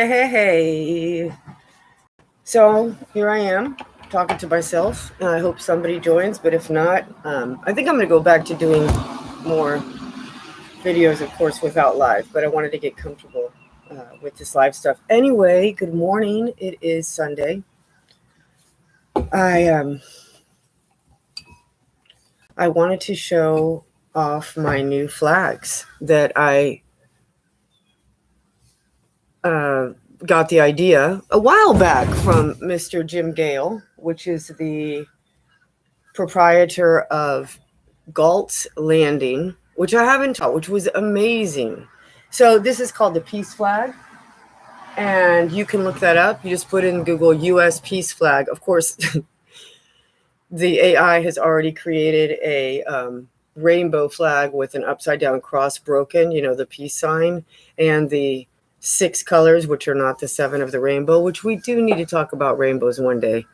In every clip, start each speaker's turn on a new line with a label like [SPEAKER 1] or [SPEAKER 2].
[SPEAKER 1] Hey. So here I am talking to myself. I hope somebody joins, but if not, I think I'm going to go back to doing more videos, of course, without live, but I wanted to get comfortable with this live stuff. Anyway, good morning. It is Sunday. I wanted to show off my new flags that I got the idea a while back from Mr. Jim Gale, which is the proprietor of Galt's Landing, which I haven't taught, which was amazing. So this is called the Peace Flag, and you can look that up. You just put in Google U.S. Peace Flag. Of course, the AI has already created a rainbow flag with an upside down cross broken, the peace sign, and the 6 colors, which are not the 7 of the rainbow, which we do need to talk about rainbows one day.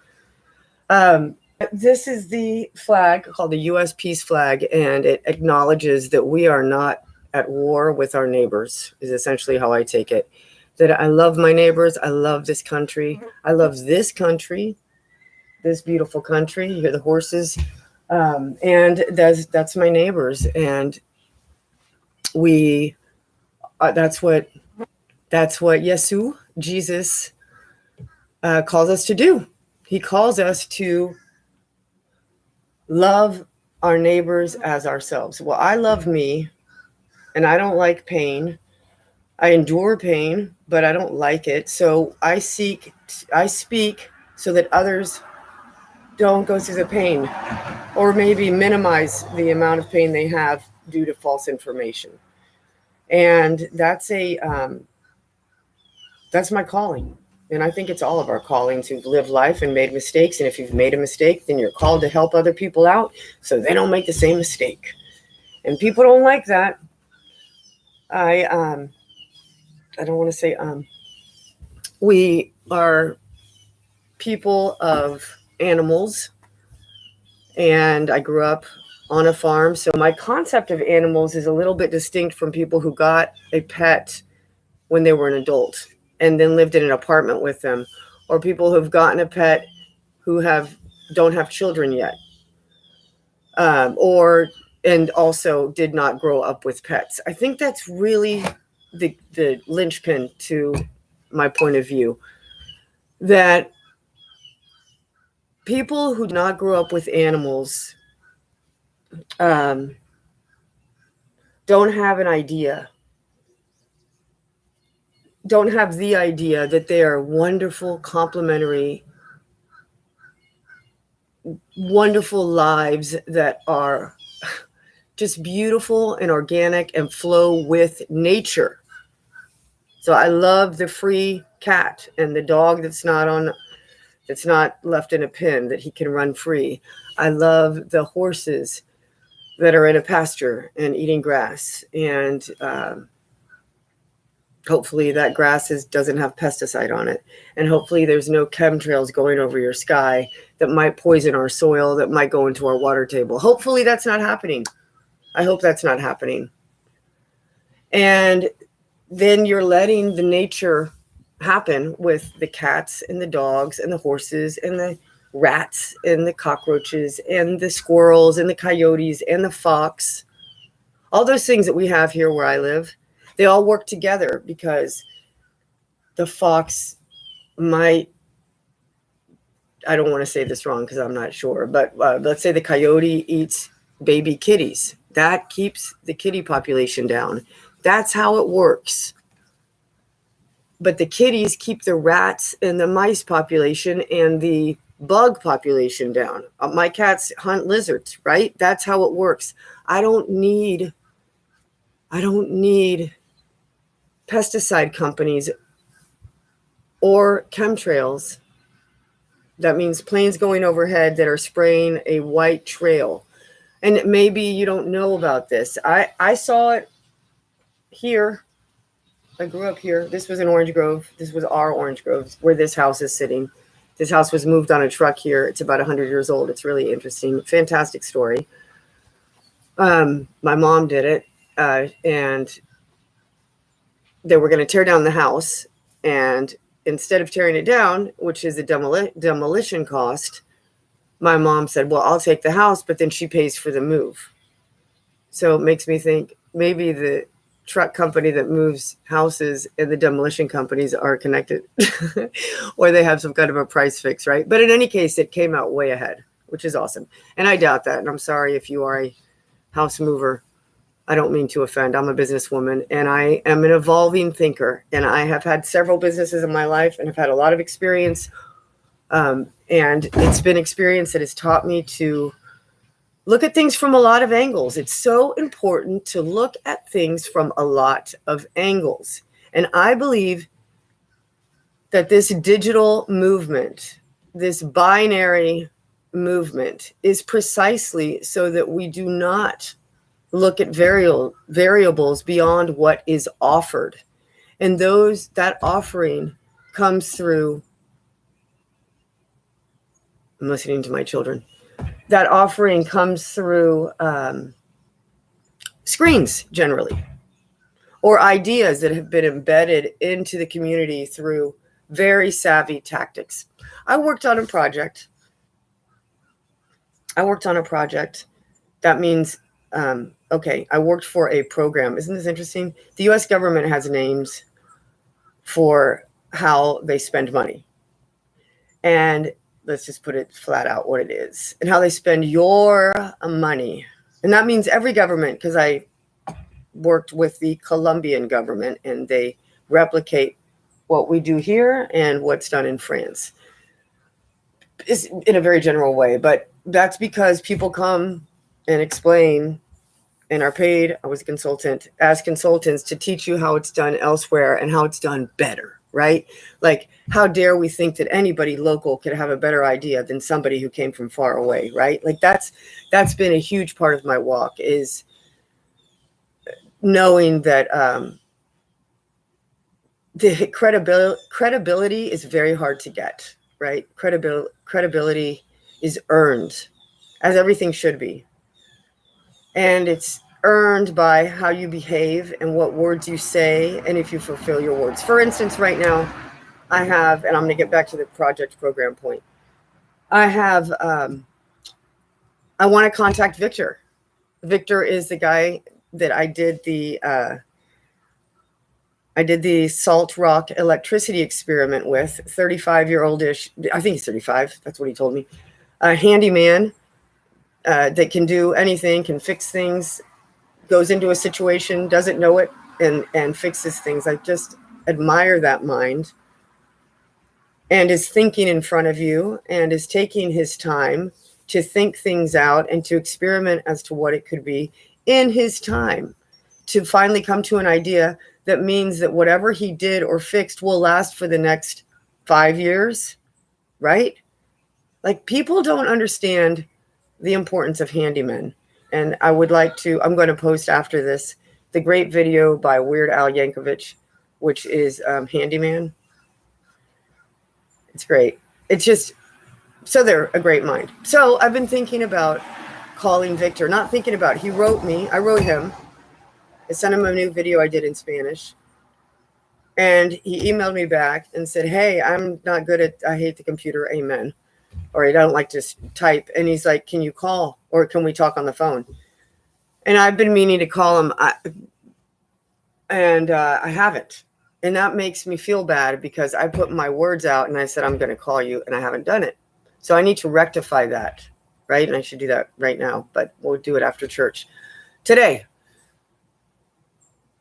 [SPEAKER 1] This is the flag called the U.S. Peace Flag, and it acknowledges that we are not at war with our neighbors, is essentially how I take it. That I love my neighbors. I love this country. I love this country, this beautiful country. You hear the horses. And that's my neighbors. And we, that's what Jesus calls us to do. He calls us to love our neighbors as ourselves. Well, I love me, and I don't like pain. I endure pain, but I don't like it. So I speak so that others don't go through the pain, or maybe minimize the amount of pain they have due to false information. And that's my calling. And I think it's all of our callings who've lived life and made mistakes. And if you've made a mistake, then you're called to help other people out so they don't make the same mistake. And people don't like that. I don't want to say we are people of animals, and I grew up on a farm. So my concept of animals is a little bit distinct from people who got a pet when they were an adult and then lived in an apartment with them, or people who've gotten a pet who don't have children yet, and also did not grow up with pets. I think that's really the linchpin to my point of view, that people who do not grow up with animals don't have the idea that they are wonderful, complementary, wonderful lives that are just beautiful and organic and flow with nature. So I love the free cat and the dog that's not left in a pen, that he can run free. I love the horses that are in a pasture and eating grass, and hopefully that grass doesn't have pesticide on it, and hopefully there's no chemtrails going over your sky that might poison our soil, that might go into our water table. Hopefully that's not happening. I hope that's not happening. And then you're letting the nature happen with the cats and the dogs and the horses and the rats and the cockroaches and the squirrels and the coyotes and the fox. All those things that we have here where I live, they all work together, because the fox I don't want to say this wrong because I'm not sure, but let's say the coyote eats baby kitties. That keeps the kitty population down. That's how it works. But the kitties keep the rats and the mice population and the bug population down. My cats hunt lizards, right? That's how it works. I don't need pesticide companies or chemtrails. That means planes going overhead that are spraying a white trail. And maybe you don't know about this. I saw it here. I grew up here. This was an orange grove. This was our orange grove where this house is sitting. This house was moved on a truck here. It's about 100 years old. It's really interesting. Fantastic story. My mom did it, and they were going to tear down the house, And instead of tearing it down, which is a demolition cost, my mom said, well, I'll take the house, but then she pays for the move. So it makes me think maybe the truck company that moves houses and the demolition companies are connected or they have some kind of a price fix, right? But in any case, it came out way ahead, which is awesome. And I doubt that. And I'm sorry if you are a house mover. I don't mean to offend. I'm a businesswoman and I am an evolving thinker. And I have had several businesses in my life and have had a lot of experience. And it's been experience that has taught me to look at things from a lot of angles. It's so important to look at things from a lot of angles. And I believe that this digital movement, this binary movement, is precisely so that we do not look at variables beyond what is offered. And that offering comes through, I'm listening to my children. That offering comes through screens generally, or ideas that have been embedded into the community through very savvy tactics. I worked on a project. That means, I worked for a program. Isn't this interesting? The U.S. government has names for how they spend money. And let's just put it flat out what it is and how they spend your money. And that means every government, because I worked with the Colombian government and they replicate what we do here and what's done in France. It's in a very general way, but that's because people come and explain and are paid. I was a consultant as consultants to teach you how it's done elsewhere and how it's done better. Right? Like, how dare we think that anybody local could have a better idea than somebody who came from far away, right? Like that's been a huge part of my walk, is knowing that the credibility is very hard to get, right? Credibility is earned, as everything should be. And it's earned by how you behave and what words you say and if you fulfill your words. For instance, right now I have, and I'm going to get back to the project program point. I want to contact Victor. Victor is the guy that I did the salt rock electricity experiment with, 35-year-old-ish. I think he's 35. That's what he told me. A handyman that can do anything, can fix things, goes into a situation, doesn't know it, and fixes things. I just admire that mind, and is thinking in front of you and is taking his time to think things out and to experiment as to what it could be in his time, to finally come to an idea that means that whatever he did or fixed will last for the next 5 years, right? Like, people don't understand the importance of handymen. And I would like to, I'm going to post after this, the great video by Weird Al Yankovic, which is Handyman. It's great. It's just, so they're a great mind. So I've been thinking about calling Victor, not thinking about, he wrote me, I wrote him. I sent him a new video I did in Spanish. And he emailed me back and said, hey, I'm not good at, I hate the computer, amen. Or I don't like to type. And he's like, can you call or can we talk on the phone? And I've been meaning to call him I haven't. And that makes me feel bad because I put my words out and I said, I'm going to call you, and I haven't done it. So I need to rectify that, right? And I should do that right now, but we'll do it after church today,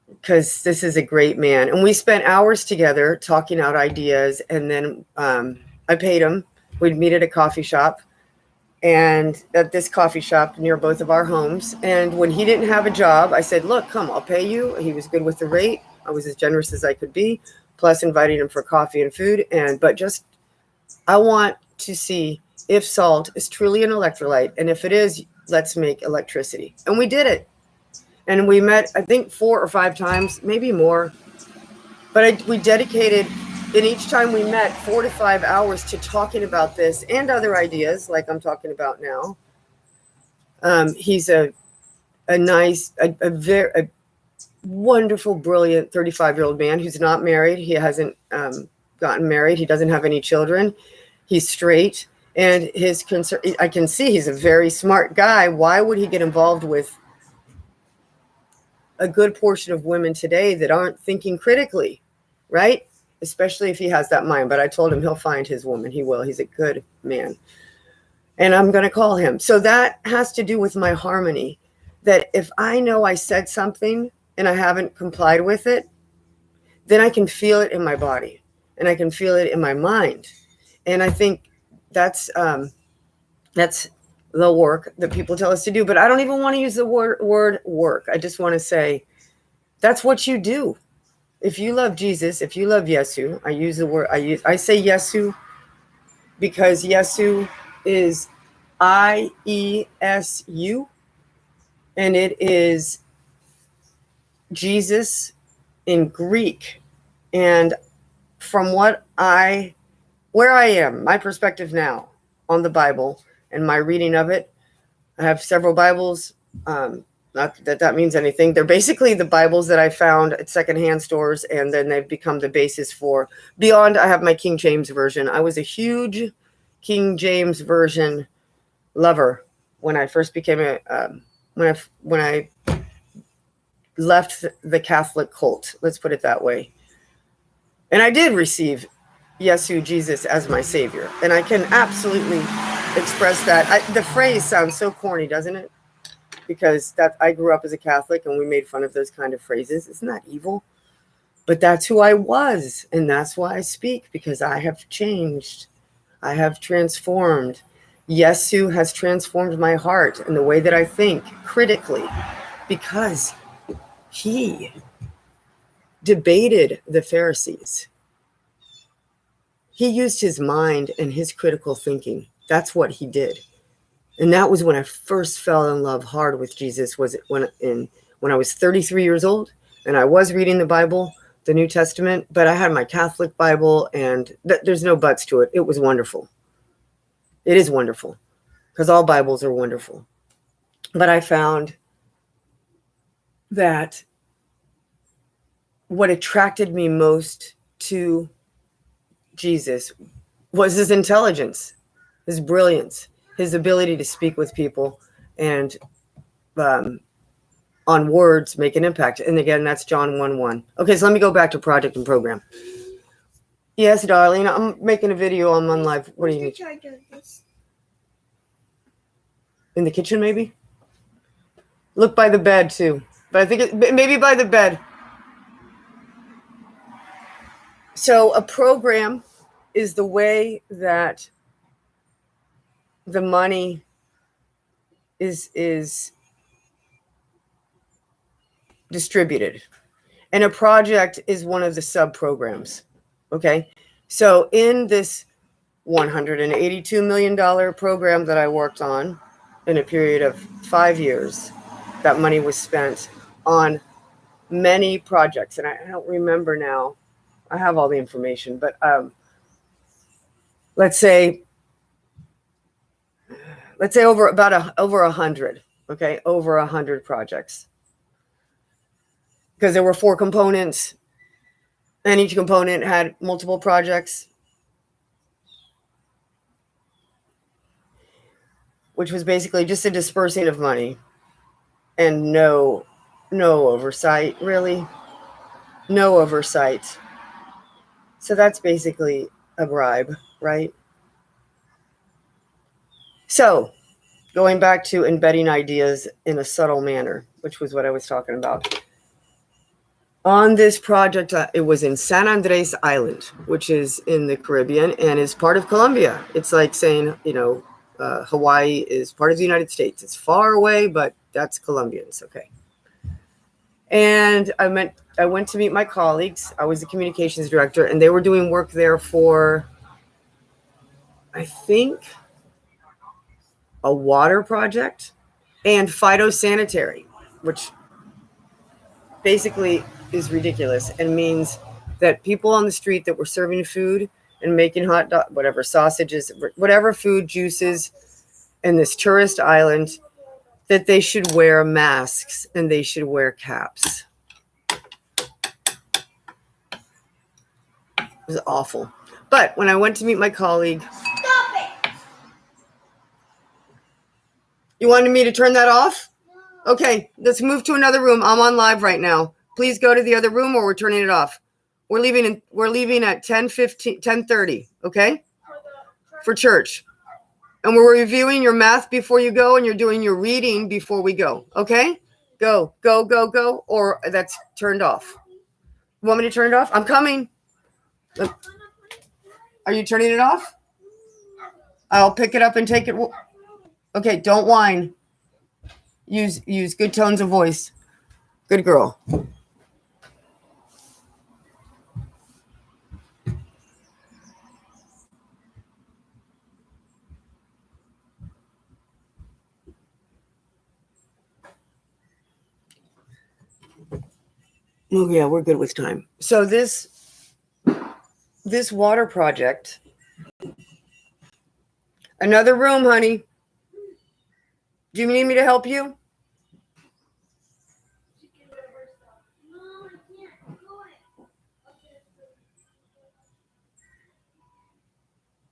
[SPEAKER 1] because this is a great man. And we spent hours together talking out ideas. And then I paid him. We'd meet at a coffee shop, and at this coffee shop near both of our homes. And when he didn't have a job, I said, look, come, I'll pay you. He was good with the rate. I was as generous as I could be, plus inviting him for coffee and food. But just, I want to see if salt is truly an electrolyte. And if it is, let's make electricity. And we did it. And we met, I think, 4 or 5 times, maybe more. But we dedicated, and each time we met, 4 to 5 hours to talking about this and other ideas like I'm talking about now. He's a wonderful, brilliant 35-year-old man who's not married. He hasn't gotten married. He doesn't have any children. He's straight. And his concern, I can see he's a very smart guy. Why would he get involved with a good portion of women today that aren't thinking critically, right? Especially if he has that mind. But I told him he'll find his woman. He will. He's a good man. And I'm going to call him. So that has to do with my harmony, that if I know I said something and I haven't complied with it, then I can feel it in my body and I can feel it in my mind. And I think that's the work that people tell us to do. But I don't even want to use the word work. I just want to say that's what you do. If you love Jesus, if you love Yesu, I say Yesu because Yesu is IESU, and it is Jesus in Greek. And from where I am, my perspective now on the Bible and my reading of it, I have several Bibles. Not that means anything. They're basically the Bibles that I found at secondhand stores, and then they've become the basis for beyond. I have my King James version. I was a huge King James version lover when I first became when I left the Catholic cult. Let's put it that way. And I did receive Yesu, Jesus, as my savior, and I can absolutely express that. The phrase sounds so corny, doesn't it? Because I grew up as a Catholic and we made fun of those kind of phrases. Isn't that evil? But that's who I was. And that's why I speak, because I have changed. I have transformed. Yesu has transformed my heart and the way that I think critically, because he debated the Pharisees. He used his mind and his critical thinking. That's what he did. And that was when I first fell in love hard with Jesus, was when I was 33 years old, and I was reading the Bible, the New Testament, but I had my Catholic Bible, and there's no buts to it. It was wonderful. It is wonderful, because all Bibles are wonderful. But I found that what attracted me most to Jesus was his intelligence, his brilliance, his ability to speak with people and on words make an impact. And again, that's John 1:1. Okay, so let me go back to project and program. Yes, darling, I'm making a video on One Live. What do you need? In the kitchen, maybe? Look by the bed, too. But I think maybe by the bed. So a program is the way that the money is distributed. And a project is one of the sub-programs. Okay? So in this $182 million program that I worked on in a period of 5 years, that money was spent on many projects. And I don't remember now. I have all the information, but let's say over 100, okay, over 100 projects, because there were 4 components, and each component had multiple projects, which was basically just a dispersing of money and no oversight, really, no oversight. So that's basically a bribe, right? So going back to embedding ideas in a subtle manner, which was what I was talking about. On this project, it was in San Andres Island, which is in the Caribbean and is part of Colombia. It's like saying, Hawaii is part of the United States. It's far away, but that's Colombians, okay? And I went to meet my colleagues. I was the communications director, and they were doing work there for, I think, a water project and phytosanitary, which basically is ridiculous and means that people on the street that were serving food and making hot dog, whatever, sausages, whatever food, juices, in this tourist island, that they should wear masks and they should wear caps. was awful. But when I went to meet my colleague, you wanted me to turn that off? Okay, let's move to another room. I'm on live right now. Please go to the other room or we're turning it off. We're leaving at 10:30, okay? For church. And we're reviewing your math before you go, and you're doing your reading before we go, okay? Go, or that's turned off. You want me to turn it off? I'm coming. Look. Are you turning it off? I'll pick it up and take it. Okay, don't whine. Use good tones of voice. Good girl. Oh yeah, we're good with time. So this water project. Another room, honey. Do you need me to help you?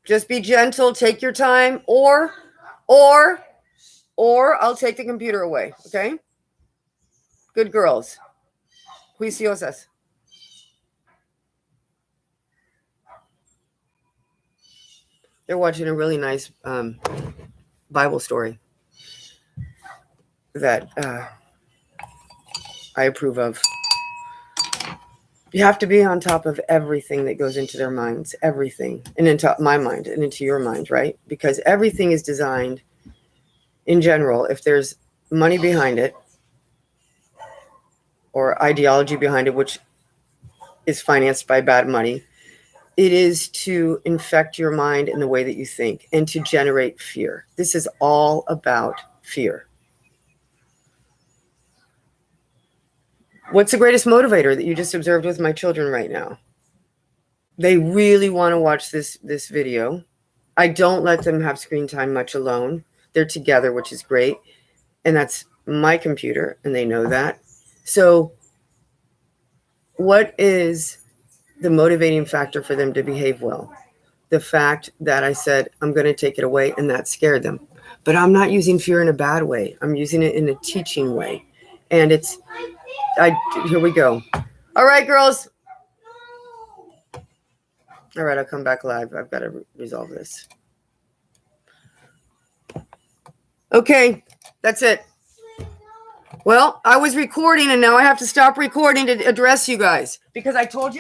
[SPEAKER 1] Just be gentle, take your time, or I'll take the computer away, okay? Good girls. Juiciosas. They're watching a really nice Bible story that I approve of. You have to be on top of everything that goes into their minds, everything, and into my mind and into your mind, right? Because everything is designed in general, if there's money behind it or ideology behind it, which is financed by bad money, it is to infect your mind in the way that you think and to generate fear. This is all about fear. What's the greatest motivator that you just observed with my children right now? They really want to watch this video. I don't let them have screen time much alone. They're together, which is great. And that's my computer, and they know that. So what is the motivating factor for them to behave well? The fact that I said, I'm going to take it away, and that scared them. But I'm not using fear in a bad way. I'm using it in a teaching way. And here we go. All right, girls. All right, I'll come back live. I've got to resolve this. Okay, that's it. Well, I was recording, and now I have to stop recording to address you guys because I told you